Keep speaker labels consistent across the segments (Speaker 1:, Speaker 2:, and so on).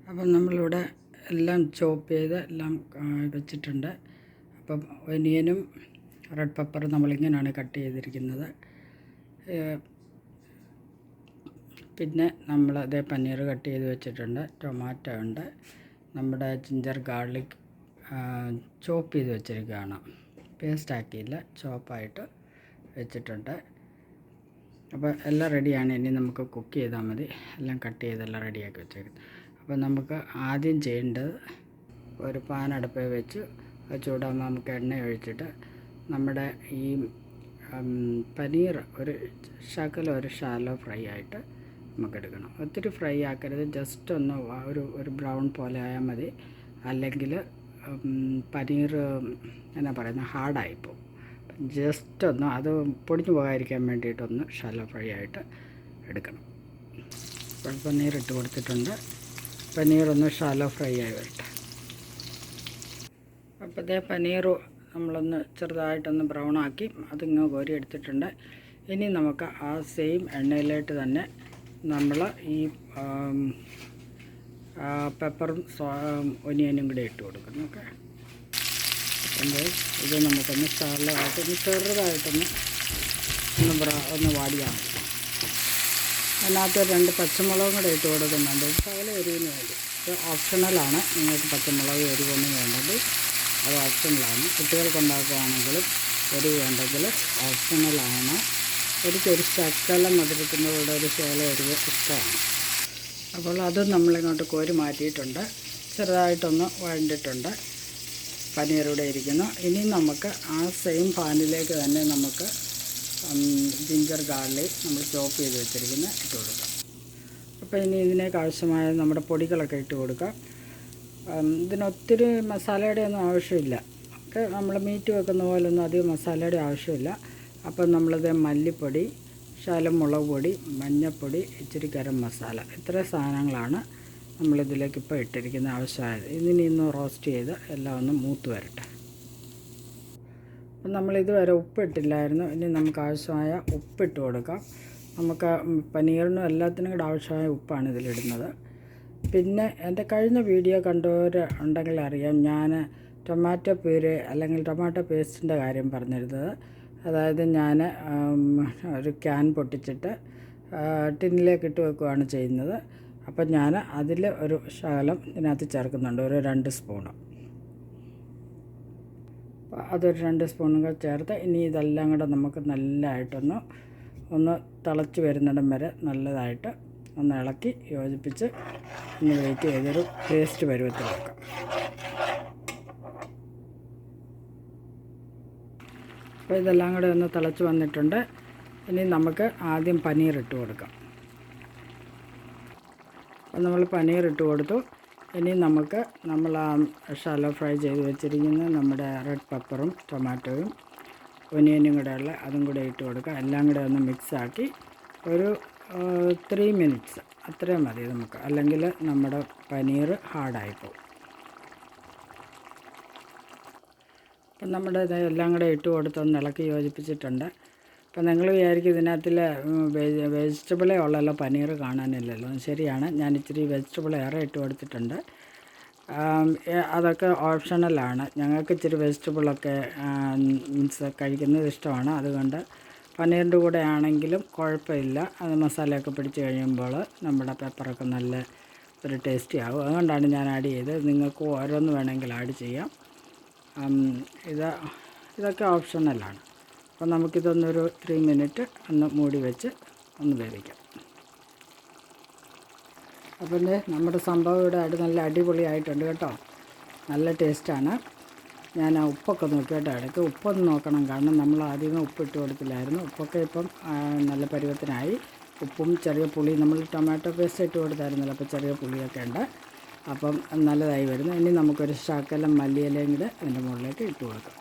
Speaker 1: അപ്പം നമ്മളിവിടെ എല്ലാം ചോപ്പ് ചെയ്ത് എല്ലാം വെച്ചിട്ടുണ്ട്. അപ്പം ഒനിയനും റെഡ് പെപ്പറും നമ്മളിങ്ങനെയാണ് കട്ട് ചെയ്തിരിക്കുന്നത്. പിന്നെ നമ്മൾ അതേ പനീർ കട്ട് ചെയ്ത് വെച്ചിട്ടുണ്ട്. ടൊമാറ്റോ ഉണ്ട്. നമ്മുടെ ജിഞ്ചർ ഗാർലിക് ചോപ്പ് ചെയ്ത് വെച്ചിരിക്കുകയാണ്. പേസ്റ്റ് ആക്കിയില്ല, ചോപ്പായിട്ട് വെച്ചിട്ടുണ്ട്. അപ്പോൾ എല്ലാം റെഡിയാണ്. ഇനി നമുക്ക് കുക്ക് ചെയ്താൽ മതി. എല്ലാം കട്ട് ചെയ്തെല്ലാം റെഡിയാക്കി വെച്ചേക്കുന്നത്. അപ്പോൾ നമുക്ക് ആദ്യം ചെയ്യേണ്ടത് ഒരു പാൻ അടുപ്പിൽ വെച്ച് ചൂടാകുമ്പോൾ നമുക്ക് എണ്ണ ഒഴിച്ചിട്ട് നമ്മുടെ ഈ പനീർ ഒരു ഷാലോ ഫ്രൈ ആയിട്ട് നമുക്കെടുക്കണം. ഒത്തിരി ഫ്രൈ ആക്കരുത്, ജസ്റ്റ് ഒന്ന് ഒരു ബ്രൗൺ പോലെ ആയാൽ മതി. അല്ലെങ്കിൽ പനീർ എന്നാ പറയുന്നത്, ഹാർഡായിപ്പോവും. ജസ്റ്റ് ഒന്ന് അത് പൊടിഞ്ഞു പോകാതിരിക്കാൻ വേണ്ടിയിട്ടൊന്ന് ഷാലോ ഫ്രൈ ആയിട്ട് എടുക്കണം. അപ്പോൾ പനീർ ഇട്ട് കൊടുത്തിട്ടുണ്ട്. പനീറൊന്ന് ഷാലോ ഫ്രൈ ആയി വരട്ടെ. അപ്പോൾ ഇതേ പനീർ നമ്മളൊന്ന് ചെറുതായിട്ടൊന്ന് ബ്രൗൺ ആക്കി അതിങ്ങ് കോരി എടുത്തിട്ടുണ്ട്. ഇനി നമുക്ക് ആ സെയിം എണ്ണയിലായിട്ട് തന്നെ നമ്മൾ ഈ പെപ്പറും ഒനിയനും കൂടി ഇട്ട് കൊടുക്കുന്നു. ഓക്കെ, അപ്പോൾ ഇത് നമുക്കൊന്ന് ഷാലോയായിട്ടൊന്ന് ചെറുതായിട്ടൊന്ന് ഒന്ന് വാടിയാൽ മതി. അതിനകത്ത് 2 പച്ചമുളകും കൂടെ ഇട്ട് കൊടുക്കുന്നുണ്ട്. ശകലം എരിവിന് വേണ്ടി. ഇത് ഓപ്ഷണലാണ്. നിങ്ങൾക്ക് പച്ചമുളക് എരിവൊന്നും വേണ്ടെങ്കിൽ അത് ഓപ്ഷണലാണ്. കുട്ടികൾക്കുണ്ടാക്കുകയാണെങ്കിലും എരിവ് വേണ്ടെങ്കിൽ ഓപ്ഷണലാണ്. എനിക്കൊരു ശകലം മധുരത്തിനോട് ഒരു ശകലം എരിവ് ഇഷ്ടമാണ്. അപ്പോൾ അത് നമ്മളിങ്ങോട്ട് കോരി മാറ്റിയിട്ടുണ്ട്. ചെറുതായിട്ടൊന്ന് വഴണ്ടിട്ടുണ്ട്. പനീറിവിടെ ഇരിക്കുന്നു. ഇനി നമുക്ക് ആ സെയിം പാനിലേക്ക് തന്നെ നമുക്ക് ജിഞ്ചർ ഗാർലിക് നമ്മൾ ചോപ്പ് ചെയ്ത് വെച്ചിരിക്കുന്നത് ഇട്ട് കൊടുക്കാം. അപ്പോൾ ഇനി ഇതിനേക്ക് ആവശ്യമായ നമ്മുടെ പൊടികളൊക്കെ ഇട്ട് കൊടുക്കാം. ഇതിനൊത്തിരി മസാലയുടെ ഒന്നും ആവശ്യമില്ല. ഒക്കെ നമ്മൾ മീറ്റ് വെക്കുന്ന പോലൊന്നും അധികം മസാലയുടെ ആവശ്യമില്ല. അപ്പം നമ്മളിത് മല്ലിപ്പൊടി, ശകലം മുളക് പൊടി, മഞ്ഞൾപ്പൊടി, ഇച്ചിരി ഗരം മസാല, ഇത്രയും സാധനങ്ങളാണ് നമ്മളിതിലേക്ക് ഇപ്പോൾ ഇട്ടിരിക്കുന്ന ആവശ്യമായത്. ഇതിനി ഒന്ന് റോസ്റ്റ് ചെയ്ത് എല്ലാം ഒന്ന് മൂത്ത് വരട്ടെ. അപ്പം നമ്മളിതുവരെ ഉപ്പിട്ടില്ലായിരുന്നു. ഇനി നമുക്ക് ആവശ്യമായ ഉപ്പിട്ട് കൊടുക്കാം. നമുക്ക് പനീറിനും എല്ലാത്തിനും കൂടെ ആവശ്യമായ ഉപ്പാണ് ഇതിലിടുന്നത്. പിന്നെ എൻ്റെ കഴിഞ്ഞ വീഡിയോ കണ്ടവർ ഉണ്ടെങ്കിൽ അറിയാം, ഞാൻ ടൊമാറ്റോ പ്യൂരി അല്ലെങ്കിൽ ടൊമാറ്റോ പേസ്റ്റിൻ്റെ കാര്യം പറഞ്ഞിരുന്നത്. അതായത് ഞാൻ ഒരു ക്യാൻ പൊട്ടിച്ചിട്ട് ടിന്നിലേക്ക് ഇട്ട് വെക്കുകയാണ് ചെയ്യുന്നത്. അപ്പം ഞാൻ അതിൽ ഒരു ശകലം ഇതിനകത്ത് ചേർക്കുന്നുണ്ട്, ഒരു 2 സ്പൂണ്. അതൊരു 2 സ്പൂണും കൂടെ ചേർത്ത് ഇനി ഇതെല്ലാം കൂടെ നമുക്ക് നല്ലതായിട്ടൊന്ന് തിളച്ച് വരുന്നിടം വരെ നല്ലതായിട്ട് ഒന്ന് ഇളക്കി യോജിപ്പിച്ച് ഒന്ന് വെയിറ്റ് ചെയ്തൊരു പേസ്റ്റ് പരുവത്തിലാക്കാം. അപ്പോൾ ഇതെല്ലാം കൂടെ ഒന്ന് തിളച്ച് വന്നിട്ടുണ്ട്. ഇനി നമുക്ക് ആദ്യം പനീർ ഇട്ട് കൊടുക്കാം. അപ്പോൾ നമ്മൾ പനീർ ഇട്ട് കൊടുത്തു. ഇനി നമ്മൾ ആ ഷാലോ ഫ്രൈ ചെയ്ത് വെച്ചിരിക്കുന്ന നമ്മുടെ റെഡ് പെപ്പറും ടൊമാറ്റോയും ഒനിയനും കൂടെയുള്ള അതും കൂടെ ഇട്ട് കൊടുക്കുക. എല്ലാം കൂടെ ഒന്ന് മിക്സാക്കി ഒരു 3 മിനിറ്റ്സ് അത്രയും മതി നമുക്ക്, അല്ലെങ്കിൽ നമ്മുടെ പനീർ ഹാർഡായിപ്പോവും. അപ്പം നമ്മുടെ ഇതെല്ലാം കൂടെ ഇട്ട് കൊടുത്തൊന്ന് ഇളക്കി യോജിപ്പിച്ചിട്ടുണ്ട്. അപ്പം നിങ്ങൾ വിചാരിക്കും ഇതിനകത്തിൽ വെജിറ്റബിളേ ഉള്ളല്ലോ, പനീർ കാണാനില്ലല്ലോ. ശരിയാണ്, ഞാൻ ഇച്ചിരി വെജിറ്റബിൾ ഏറെ ഇട്ട് കൊടുത്തിട്ടുണ്ട്. അതൊക്കെ ഓപ്ഷണലാണ്. ഞങ്ങൾക്ക് ഇച്ചിരി വെജിറ്റബിളൊക്കെ കഴിക്കുന്നത് ഇഷ്ടമാണ്. അതുകൊണ്ട് പനീറിൻ്റെ കൂടെ ആണെങ്കിലും കുഴപ്പമില്ല. അത് മസാലയൊക്കെ പിടിച്ച് കഴിയുമ്പോൾ നമ്മുടെ പെപ്പറൊക്കെ നല്ല ഒരു ടേസ്റ്റി ആകും. അതുകൊണ്ടാണ് ഞാൻ ആഡ് ചെയ്തത്. നിങ്ങൾക്ക് ഓരോന്ന് വേണമെങ്കിൽ ആഡ് ചെയ്യാം. ഇതൊക്കെ ഓപ്ഷണലാണ്. അപ്പോൾ നമുക്കിതൊന്നൊരു 3 മിനിറ്റ് ഒന്ന് മൂടി വെച്ച് ഒന്ന് വേവിക്കാം. അപ്പം നമ്മുടെ സംഭവം ഇവിടെ നല്ല അടിപൊളിയായിട്ടുണ്ട് കേട്ടോ. നല്ല ടേസ്റ്റാണ്. ഞാൻ ആ ഉപ്പൊക്കെ നോക്കി കേട്ടോ. ഇടയ്ക്ക് ഉപ്പൊന്ന് നോക്കണം, കാരണം നമ്മൾ ആദ്യമേ ഉപ്പിട്ട് കൊടുത്തില്ലായിരുന്നു. ഉപ്പൊക്കെ ഇപ്പം നല്ല പരുവത്തിനായി. ഉപ്പും ചെറിയ പുളി, നമ്മൾ ടൊമാറ്റോ പേസ്റ്റ് ഇട്ട് കൊടുത്തായിരുന്നല്ലോ, അപ്പോൾ ചെറിയ പുളിയൊക്കെ ഉണ്ട്. അപ്പം നല്ലതായി വരുന്നു. ഇനി നമുക്കൊരു ശകലം മല്ലിയിലയും കൂടെ അതിൻ്റെ മുകളിലേക്ക് ഇട്ട് കൊടുക്കാം.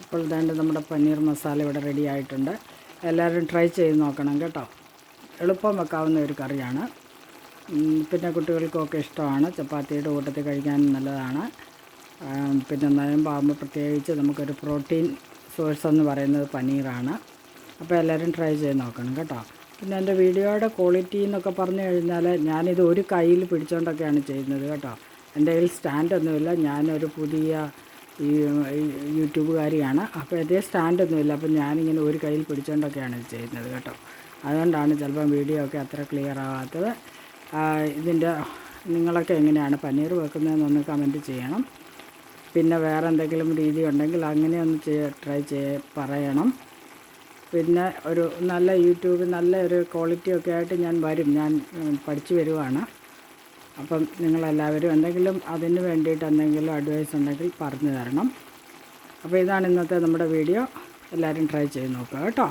Speaker 1: ഇപ്പോൾ ഇതാണ്ട് നമ്മുടെ പനീർ മസാല ഇവിടെ റെഡി ആയിട്ടുണ്ട്. എല്ലാവരും ട്രൈ ചെയ്ത് നോക്കണം കേട്ടോ. എളുപ്പം വെക്കാവുന്ന ഒരു കറിയാണ്. പിന്നെ കുട്ടികൾക്കൊക്കെ ഇഷ്ടമാണ്. ചപ്പാത്തിയുടെ കൂട്ടത്തിൽ കഴിക്കാൻ നല്ലതാണ്. പിന്നെ നോയമ്പാകുമ്പോൾ പ്രത്യേകിച്ച് നമുക്കൊരു പ്രോട്ടീൻ സോഴ്സ് എന്ന് പറയുന്നത് പനീറാണ്. അപ്പോൾ എല്ലാവരും ട്രൈ ചെയ്ത് നോക്കണം കേട്ടോ. പിന്നെ എൻ്റെ വീഡിയോയുടെ ക്വാളിറ്റി എന്നൊക്കെ പറഞ്ഞു കഴിഞ്ഞാൽ ഞാനിത് ഒരു കയ്യിൽ പിടിച്ചുകൊണ്ടൊക്കെയാണ് ചെയ്യുന്നത് കേട്ടോ. എൻ്റെ കയ്യിൽ സ്റ്റാൻഡൊന്നുമില്ല. ഞാനൊരു പുതിയ ഈ യൂട്യൂബുകാരിയാണ്. അപ്പോൾ അതേ സ്റ്റാൻഡൊന്നുമില്ല. അപ്പോൾ ഞാനിങ്ങനെ ഒരു കയ്യിൽ പിടിച്ചുകൊണ്ടൊക്കെയാണ് ഇത് ചെയ്യുന്നത് കേട്ടോ. അതുകൊണ്ടാണ് ചിലപ്പം വീഡിയോ ഒക്കെ അത്ര ക്ലിയർ ആകാത്തത്. ഇതിൻ്റെ നിങ്ങളൊക്കെ എങ്ങനെയാണ് പനീർ വെക്കുന്നതെന്നൊന്ന് കമൻറ്റ് ചെയ്യണം. പിന്നെ വേറെ എന്തെങ്കിലും രീതി ഉണ്ടെങ്കിൽ അങ്ങനെയൊന്ന് ട്രൈ പറയണം. പിന്നെ ഒരു നല്ല യൂട്യൂബ് നല്ല ഒരു ക്വാളിറ്റിയൊക്കെ ആയിട്ട് ഞാൻ വരും. ഞാൻ പഠിച്ചു വരുവാണ്. അപ്പം നിങ്ങളെല്ലാവരും എന്തെങ്കിലും അതിന് വേണ്ടിയിട്ട് എന്തെങ്കിലും അഡ്വൈസ് ഉണ്ടെങ്കിൽ പറഞ്ഞു തരണം. അപ്പോൾ ഇതാണ് ഇന്നത്തെ നമ്മുടെ വീഡിയോ. എല്ലാവരും ട്രൈ ചെയ്ത് നോക്കുക കേട്ടോ.